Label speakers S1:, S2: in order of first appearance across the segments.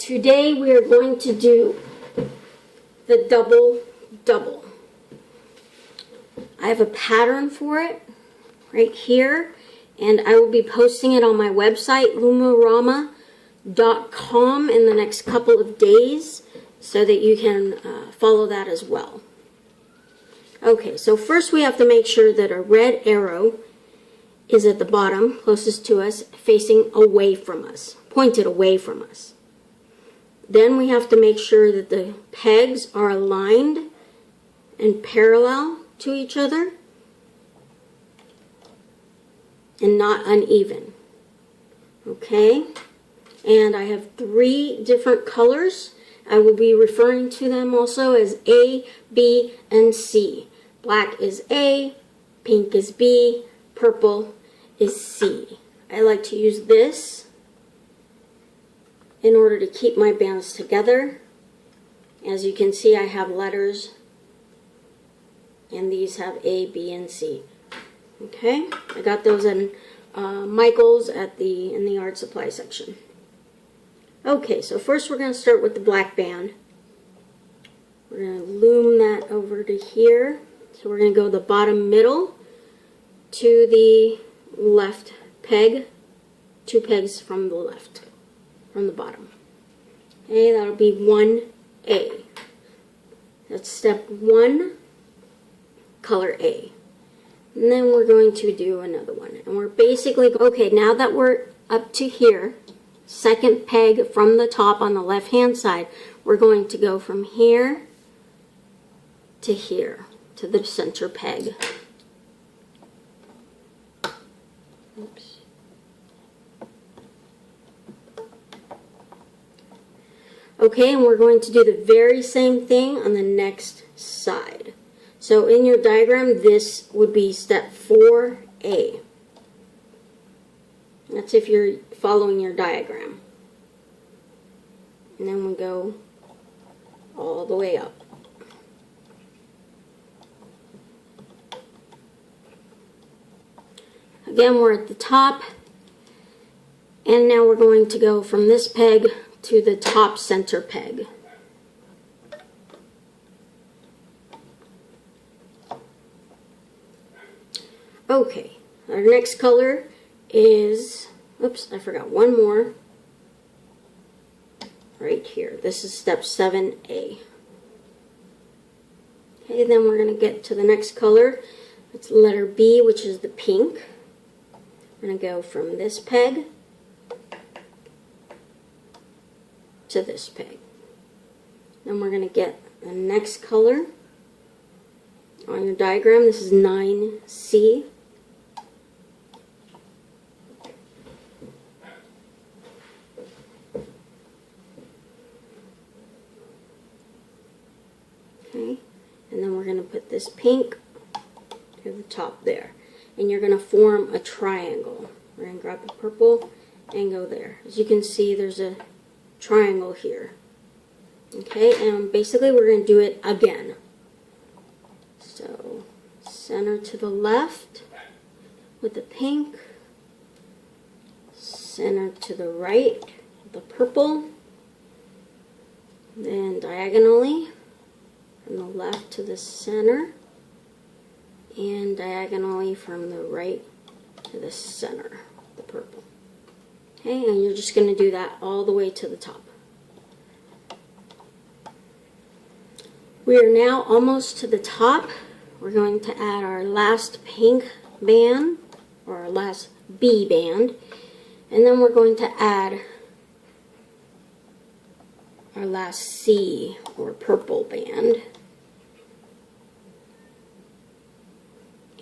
S1: Today we are going to do the double. I have a pattern for it right here, and I will be posting it on my website, loomarama.com, in the next couple of days so that you can follow that as well. Okay, so first we have to make sure that a red arrow is at the bottom, closest to us, facing away from us, pointed away from us. Then we have to make sure that the pegs are aligned and parallel to each other and not uneven. Okay? And I have 3 different colors. I will be referring to them also as A, B, and C. Black is A, pink is B, purple is C. I like to use this in order to keep my bands together. As you can see, I have letters, and these have A, B, and C. Okay, I got those in Michael's in the art supply section. Okay, so first we're going to start with the black band. We're going to loom that over to here. So we're going to go the bottom middle to the left peg, 2 pegs from the left, from the bottom. Okay, that'll be 1A. That's step 1, color A. And then we're going to do another one. And we're basically, okay, now that we're up to here, second peg from the top on the left hand side, we're going to go from here to here, to the center peg. Oops. Okay, and we're going to do the very same thing on the next side. So in your diagram, this would be step 4A. That's if you're following your diagram. And then we go all the way up. Again, we're at the top, and now we're going to go from this peg to the top center peg. Okay, our next color is, oops, I forgot one more, right here. This is step 7A. Okay, then we're going to get to the next color. It's letter B, which is the pink. We're going to go from this peg to this peg. Then we're going to get the next color on your diagram. This is 9C. Okay, and then we're going to put this pink to the top there. And you're going to form a triangle. We're going to grab the purple and go there. As you can see, there's a triangle here. Okay, and basically we're going to do it again. So, center to the left with the pink, center to the right with the purple, then diagonally from the left to the center, and diagonally from the right to the center, the purple. Okay, and you're just going to do that all the way to the top. We are now almost to the top. We're going to add our last pink band, or our last B band, and then we're going to add our last C, or purple band.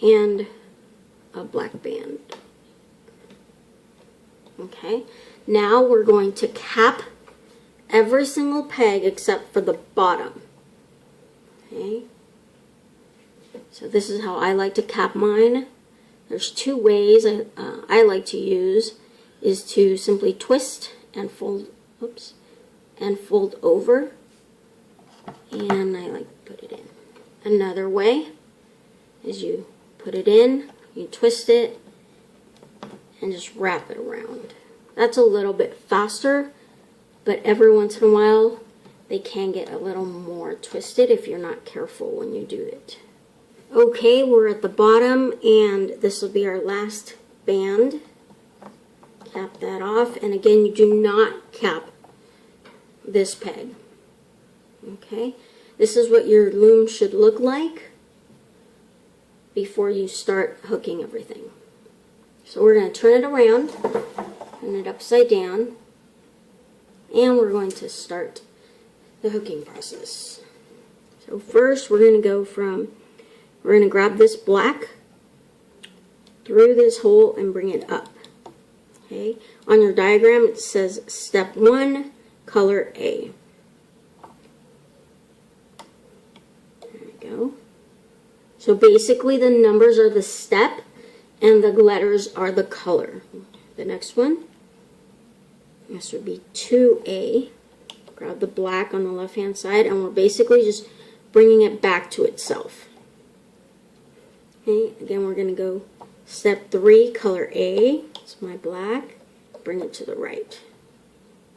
S1: And a black band. Okay, now we're going to cap every single peg except for the bottom. Okay, so this is how I like to cap mine. There's 2 ways I like to use, is to simply twist and fold, oops, and fold over, and I like to put it in. Another way is you put it in, you twist it, and just wrap it around. That's a little bit faster but every once in a while they can get a little more twisted if you're not careful when you do it. Okay, we're at the bottom, and this will be our last band. Cap that off, and again, you do not cap this peg. Okay, this is what your loom should look like before you start hooking everything. So we're going to turn it around, turn it upside down, and we're going to start the hooking process. So first we're going to grab this black through this hole and bring it up. Okay, on your diagram it says step 1, color A. There we go. So basically the numbers are the step and the letters are the color. The next one, this would be 2A. Grab the black on the left hand side, and we're basically just bringing it back to itself. Okay, again we're going to go step 3, color A. It's my black. Bring it to the right.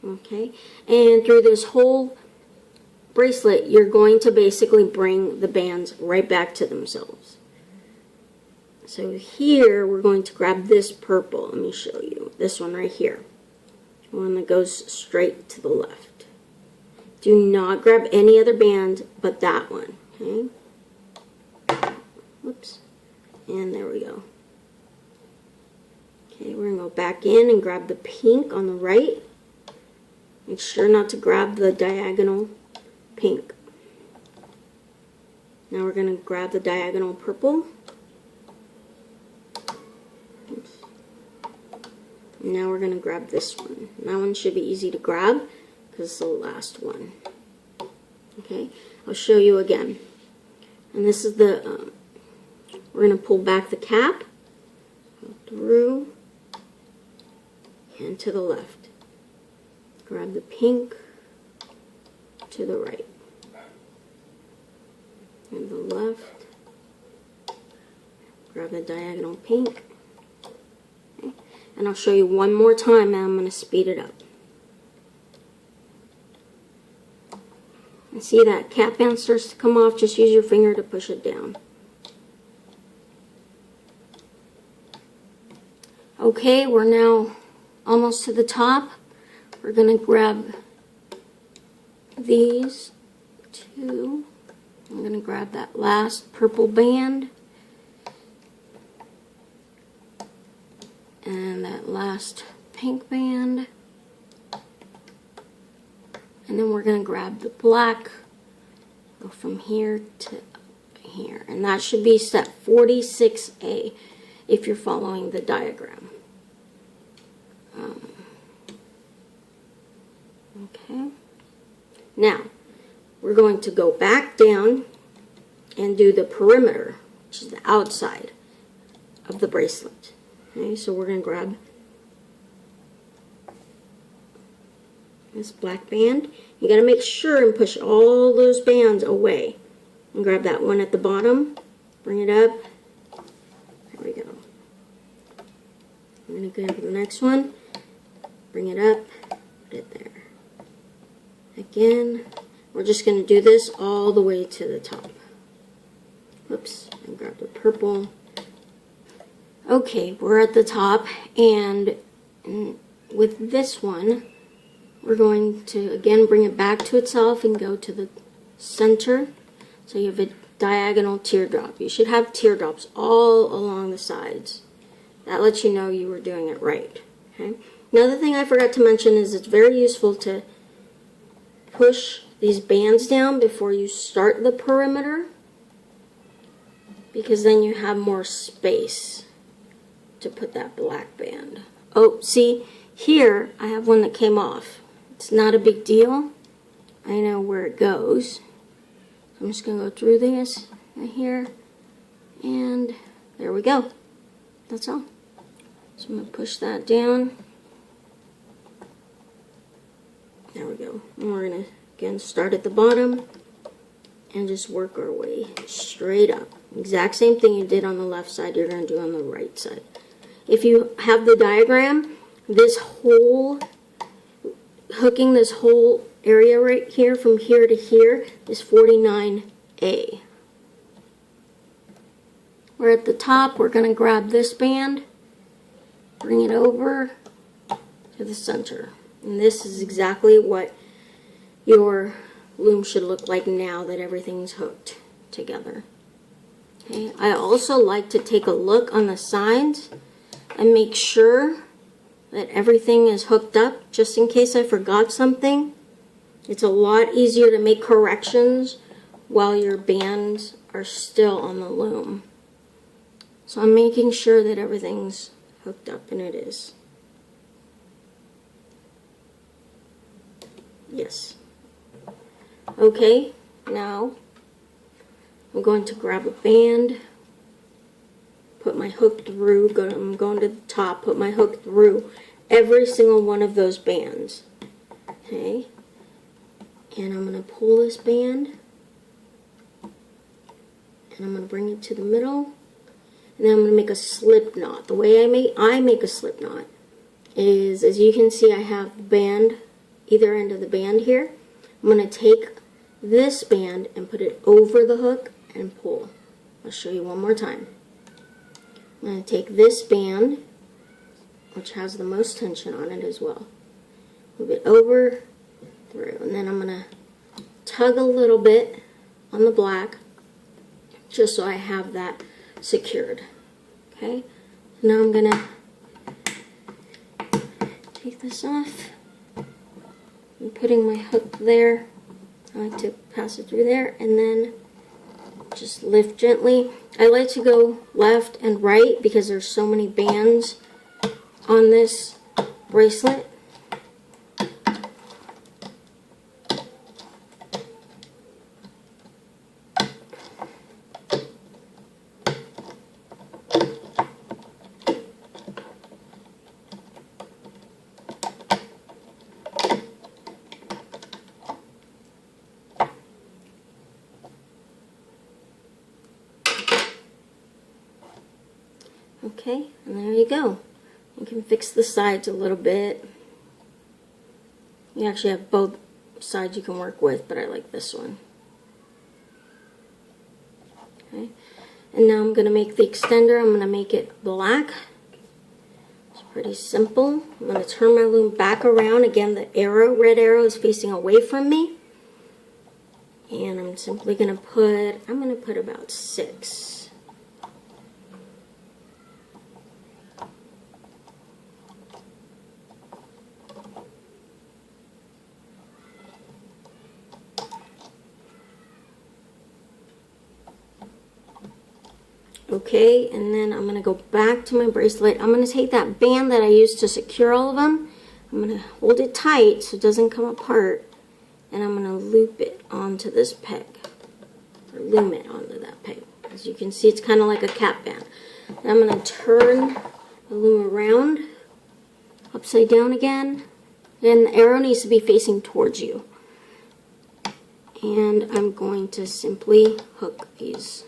S1: Okay, and through this whole bracelet you're going to basically bring the bands right back to themselves. So here we're going to grab this purple. Let me show you. This one right here. The one that goes straight to the left. Do not grab any other band but that one. Okay. Whoops. And there we go. Okay, we're going to go back in and grab the pink on the right. Make sure not to grab the diagonal pink. Now we're going to grab the diagonal purple. Oops. And now we're going to grab this one. And that one should be easy to grab because it's the last one. Okay, I'll show you again. And this is the, we're going to pull back the cap, go through, and to the left. Grab the pink, to the right. And the left. Grab the diagonal pink. Okay. And I'll show you one more time, and I'm going to speed it up. And see that cap band starts to come off, just use your finger to push it down. Okay, we're now almost to the top. We're going to grab these two. I'm going to grab that last purple band and that last pink band. And then we're going to grab the black, go from here to here. And that should be step 46A if you're following the diagram. Okay. Now, we're going to go back down and do the perimeter, which is the outside of the bracelet. Okay, so we're going to grab this black band. You got to make sure and push all those bands away. And grab that one at the bottom, bring it up. There we go. I'm going to grab the next one, bring it up, put it there. Again, we're just going to do this all the way to the top. Whoops, and grab the purple. Okay, we're at the top, and with this one, we're going to again bring it back to itself and go to the center. So you have a diagonal teardrop. You should have teardrops all along the sides. That lets you know you were doing it right. Okay. Another thing I forgot to mention is it's very useful to push these bands down before you start the perimeter, because then you have more space to put that black band. Oh, see, here I have one that came off. It's not a big deal. I know where it goes. I'm just going to go through this right here, and there we go. That's all. So I'm going to push that down. There we go. And we're going to, again, start at the bottom and just work our way straight up. Exact same thing you did on the left side, you're going to do on the right side. If you have the diagram, this whole hooking this whole area right here from here to here is 49A. We're at the top. We're going to grab this band, bring it over to the center. And this is exactly what your loom should look like now that everything's hooked together. Okay. I also like to take a look on the sides and make sure that everything is hooked up, just in case I forgot something. It's a lot easier to make corrections while your bands are still on the loom. So I'm making sure that everything's hooked up, and it is. Yes. Okay, now I'm going to grab a band, put my hook through, I'm going to the top, put my hook through every single one of those bands. Okay, and I'm going to pull this band, and I'm going to bring it to the middle, and then I'm going to make a slip knot. The way I make a slip knot is, as you can see, I have the band, either end of the band here. I'm going to take this band and put it over the hook and pull. I'll show you one more time. I'm going to take this band, which has the most tension on it as well, move it over, through, and then I'm going to tug a little bit on the black just so I have that secured. Okay, now I'm going to take this off. I'm putting my hook there. I like to pass it through there and then just lift gently. I like to go left and right because there's so many bands on this bracelet. Okay, and there you go. You can fix the sides a little bit. You actually have both sides you can work with, but I like this one. Okay, and now I'm going to make the extender. I'm going to make it black. It's pretty simple. I'm going to turn my loom back around. Again, the arrow, red arrow, is facing away from me. And I'm simply going to put about 6. Okay, and then I'm going to go back to my bracelet. I'm going to take that band that I used to secure all of them. I'm going to hold it tight so it doesn't come apart. And I'm going to loop it onto this peg. Or loom it onto that peg. As you can see, it's kind of like a cap band. Then I'm going to turn the loom around, upside down again. And the arrow needs to be facing towards you. And I'm going to simply hook these.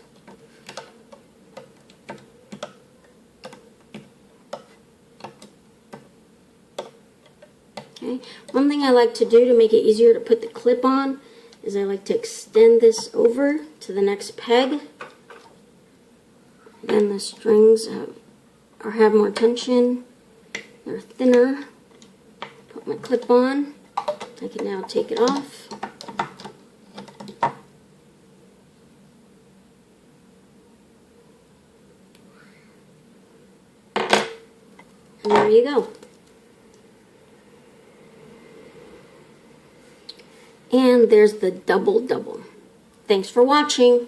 S1: Okay. One thing I like to do to make it easier to put the clip on is I like to extend this over to the next peg. Then the strings have more tension, they're thinner. Put my clip on. I can now take it off. And there you go. And there's the double double. Thanks for watching.